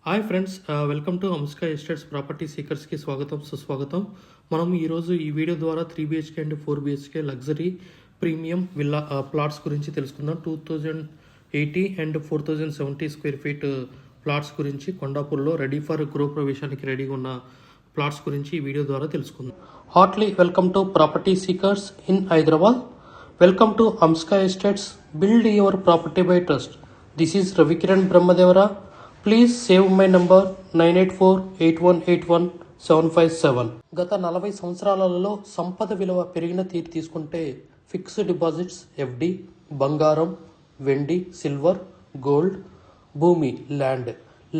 Hi friends, welcome to Amska estates property సీకర్స్కి స్వాగతం సుస్వాగతం. మనం ఈరోజు ఈ వీడియో ద్వారా 3BHK and 4BHK luxury premium villa plots గురించి తెలుసుకుందాం. 2080 అండ్ 4070 స్క్వేర్ ఫీట్ ప్లాట్స్ గురించి కొండాపూర్లో రెడీ ఫర్ గృహప్రవేశానికి రెడీగా ఉన్న ప్లాట్స్ గురించి ఈ వీడియో ద్వారా తెలుసుకుందాం. Heartly welcome to property seekers in Hyderabad. Welcome to Amska estates, build your property by trust. This is Ravikiran Brahmadevara. Please save my number 9848181757. గత 40 సంవత్సరాలలో సంపద విలువ పెరిగిన తీరు తీసుకుంటే ఫిక్స్డ్ డిపాజిట్స్, ఎఫ్డి, బంగారం, వెండి, సిల్వర్, గోల్డ్, భూమి,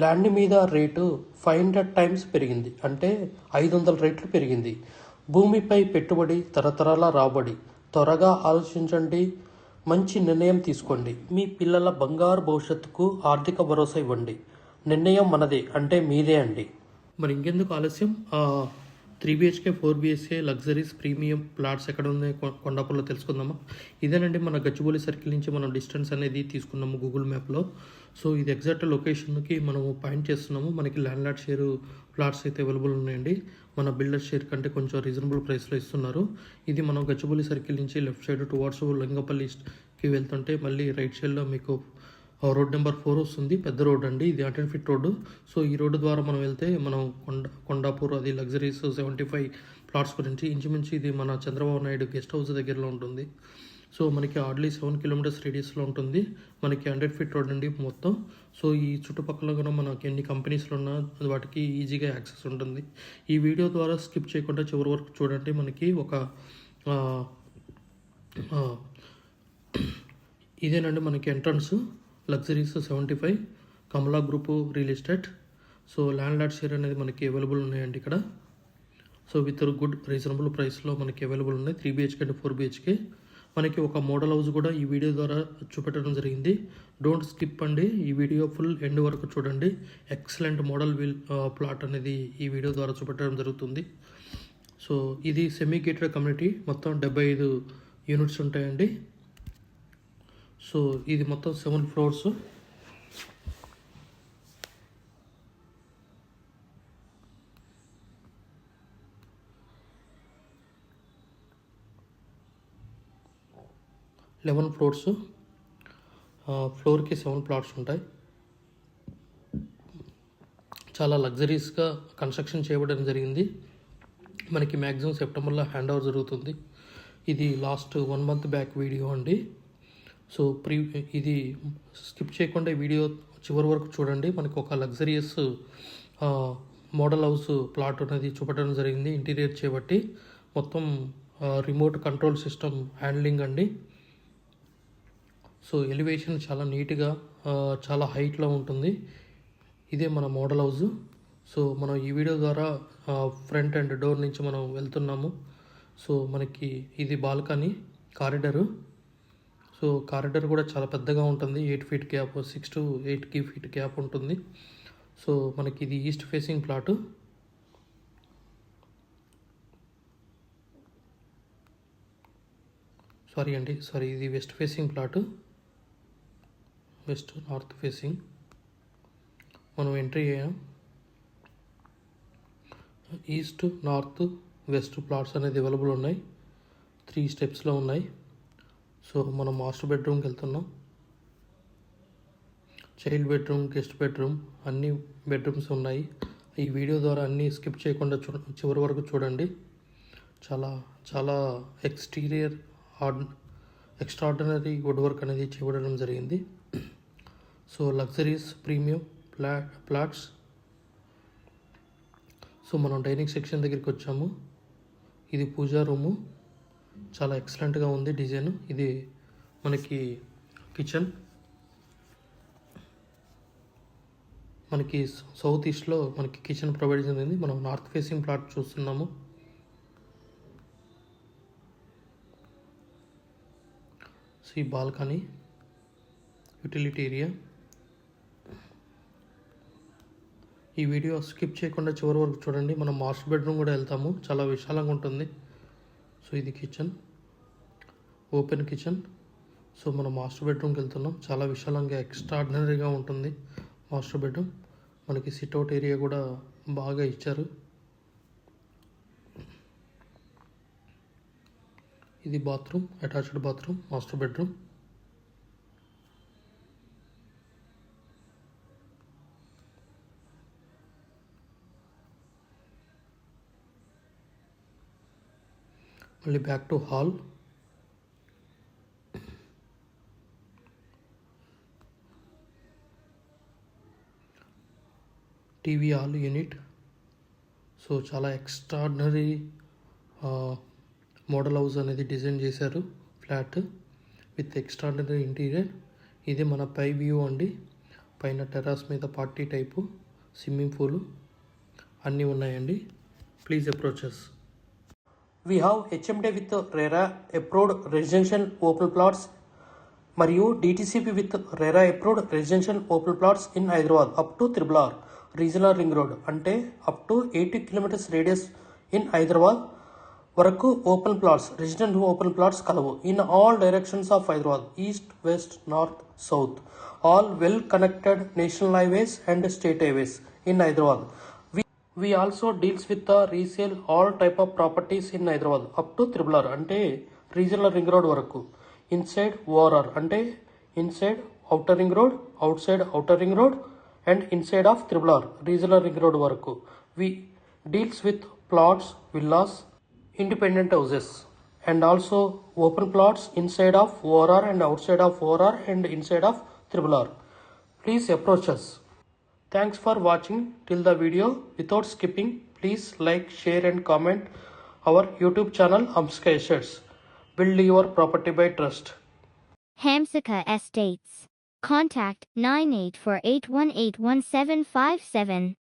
ల్యాండ్ మీద రేటు 500 టైమ్స్ పెరిగింది, అంటే 500 రెట్లు పెరిగింది. భూమిపై పెట్టుబడి తరతరాల రాబడి. త్వరగా ఆలోచించండి, మంచి నిర్ణయం తీసుకోండి. మీ పిల్లల బంగారు భవిష్యత్తుకు ఆర్థిక భరోసా ఇవ్వండి. నిర్ణయం మనదే, అంటే మీదే అండి. మరి ఇంకెందుకు ఆలస్యం, 3BHK 4BHK luxuries premium plots ఎక్కడ ఉన్నాయి కొండాపూర్లో తెలుసుకుందామా. ఇదేనండి మన గచ్చిబౌలి సర్కిల్ నుంచి మనం డిస్టెన్స్ అనేది తీసుకున్నాము గూగుల్ మ్యాప్లో. సో ఇది ఎగ్జాక్ట్ లొకేషన్కి మనము పాయింట్ చేస్తున్నాము. మనకి ల్యాండ్ షేర్ ప్లాట్స్ అయితే అవైలబుల్ ఉన్నాయండి. మన బిల్డర్ షేర్ కంటే కొంచెం రీజనబుల్ ప్రైస్లో ఇస్తున్నారు. ఇది మనం గచ్చిబౌలి సర్కిల్ నుంచి లెఫ్ట్ సైడ్ టువార్డ్స్ లింగపల్లికి వెళ్తుంటే మళ్ళీ రైట్ సైడ్లో మీకు రోడ్ నెంబర్ 4 వస్తుంది. పెద్ద రోడ్ అండి ఇది, 100 ఫీట్ రోడ్డు. సో ఈ రోడ్డు ద్వారా మనం వెళ్తే మనం కొండాపూర్ అది లగ్జరీస్ 75 ప్లాట్స్ గురించి ఇంచుమించు ఇది మన చంద్రబాబు నాయుడు గెస్ట్ హౌస్ దగ్గరలో ఉంటుంది. సో మనకి హార్డ్లీ 7 కిలోమీటర్స్ రేడియస్లో ఉంటుంది. మనకి 100 ఫీట్ రోడ్ అండి మొత్తం. సో ఈ చుట్టుపక్కల కూడా మనకి ఎన్ని కంపెనీస్లు ఉన్నా వాటికి ఈజీగా యాక్సెస్ ఉంటుంది. ఈ వీడియో ద్వారా స్కిప్ చేయకుండా చివరి వరకు చూడండి. మనకి ఒక ఇదేనండి మనకి entrance, luxuries 75 Kamala group real estate. So land share అనేది మనకి అవైలబుల్ ఉన్నాయండి ఇక్కడ. సో విత్ గుడ్ రీజనబుల్ ప్రైస్లో మనకి అవైలబుల్ ఉన్నాయి 3BHK అండ్ 4BHK. మనకి ఒక మోడల్ హౌస్ కూడా ఈ వీడియో ద్వారా చూపెట్టడం జరిగింది. డోంట్ స్కిప్ అండి, ఈ వీడియో ఫుల్ ఎండ్ వరకు చూడండి. ఎక్సలెంట్ మోడల్ ప్లాట్ అనేది ఈ వీడియో ద్వారా చూపెట్టడం జరుగుతుంది. సో ఇది సెమీ గేటెడ్ కమ్యూనిటీ, మొత్తం 75 యూనిట్స్ ఉంటాయండి. సో ఇది మొత్తం 7 ఫ్లోర్స్. ఫ్లోర్కి 7 ప్లాట్స్ ఉంటాయి. చాలా లగ్జరీస్గా కన్స్ట్రక్షన్ చేయబడడం జరిగింది. మనకి మ్యాక్సిమం సెప్టెంబర్లో హ్యాండ్ ఓవర్ జరుగుతుంది. ఇది లాస్ట్ 1 మంత్ బ్యాక్ వీడియో అండి. సో ఇది స్కిప్ చేయకుండా ఈ వీడియో చివరి వరకు చూడండి. మనకి ఒక లగ్జరియస్ మోడల్ హౌస్ ప్లాట్ అనేది చూపడం జరిగింది. ఇంటీరియర్ చేయబట్టి మొత్తం రిమోట్ కంట్రోల్ సిస్టమ్ హ్యాండ్లింగ్ అండి. సో ఎలివేషన్ చాలా నీట్గా చాలా హైట్లో ఉంటుంది. ఇదే మన మోడల్ హౌస్. సో మనం ఈ వీడియో ద్వారా ఫ్రంట్ అండ్ డోర్ నుంచి మనం వెళ్తున్నాము. సో మనకి ఇది బాల్కనీ, కారిడరు. సో కారిడర్ కూడా చాలా పెద్దగా ఉంటుంది. 8 feet gap, 6 to 8 feet gap ఉంటుంది. సో మనకి ఇది ఈస్ట్ ఫేసింగ్ ప్లాటు. ఇది west facing plot, west north facing. మనం ఎంట్రీ అయ్యాం. ఈస్ట్, నార్త్, వెస్ట్ ప్లాట్స్ అనేది అవైలబుల్ ఉన్నాయి. 3 స్టెప్స్లో ఉన్నాయి. సో మనం మాస్టర్ బెడ్రూమ్కి వెళ్తున్నాం. చైల్డ్ బెడ్రూమ్, గెస్ట్ బెడ్రూమ్ అన్ని బెడ్రూమ్స్ ఉన్నాయి. ఈ వీడియో ద్వారా అన్నీ స్కిప్ చేయకుండా చివరి వరకు చూడండి. చాలా చాలా ఎక్స్ట్రాడినరీ వుడ్ వర్క్ అనేది చేయబడడం జరిగింది. So luxuries premium plots. So మనం డైనింగ్ సెక్షన్ దగ్గరికి వచ్చాము. ఇది పూజా రూము, చాలా ఎక్సలెంట్గా ఉంది డిజైన్. ఇది మనకి కిచెన్. మనకి సౌత్ ఈస్ట్లో మనకి కిచెన్ ప్రొవైడ్ చేసింది. మనం నార్త్ ఫేసింగ్ ప్లాట్ చూస్తున్నాము. సో ఈ బాల్కనీ, యూటిలిటీ ఏరియా. ఈ వీడియో స్కిప్ చేయకుండా చివరి వరకు చూడండి. మనం మాస్టర్ బెడ్రూమ్ కూడా వెళ్తాము, చాలా విశాలంగా ఉంటుంది. సో ఇది కిచెన్, ఓపెన్ కిచెన్. సో మనం మాస్టర్ బెడ్రూమ్కి వెళ్తున్నాం. చాలా విశాలంగా ఎక్స్ట్రాడినరీగా ఉంటుంది మాస్టర్ బెడ్రూమ్. మనకి సిట్అవుట్ ఏరియా కూడా బాగా ఇచ్చారు. ఇది bathroom, attached bathroom, master bedroom. మళ్ళీ back to hall. TV hall unit. So చాలా ఎక్స్ట్రాడినరీ మోడల్ హౌస్ అనేది డిజైన్ చేశారు. Flat with extraordinary interior. ఇది మన పై వ్యూ అండి. పైన టెర్రస్ మీద పార్టీ టైపు, స్విమ్మింగ్ పూలు అన్నీ ఉన్నాయండి. Please approaches. We have HMD with RERA approved residential open plots మరియు DTCP with RERA approved residential open plots in Hyderabad up to Tribal R regional ring road, అంటే up to 80 kilometres radius in Hyderabad వరకు open plots, resident open plots కలవు in all directions of Hyderabad, east, west, north, south, all well connected national highways and state highways in Hyderabad. We also deals with the resale all type of properties in Hyderabad up to Tribal R, అంటే regional ring road వరకు. Inside ORR, అంటే inside outer ring road, out side outer ring road and inside of Tribal R regional ring road వరకు. We deals with plots, villas, independent houses and also open plots inside of ORR and outside of ORR and inside of Tribal R. Please approach us. Thanks for watching till the video. Without skipping, please like, share and comment our YouTube channel Hamsika Estates. Build your property by trust. Hamsika Estates. Contact 9848181757.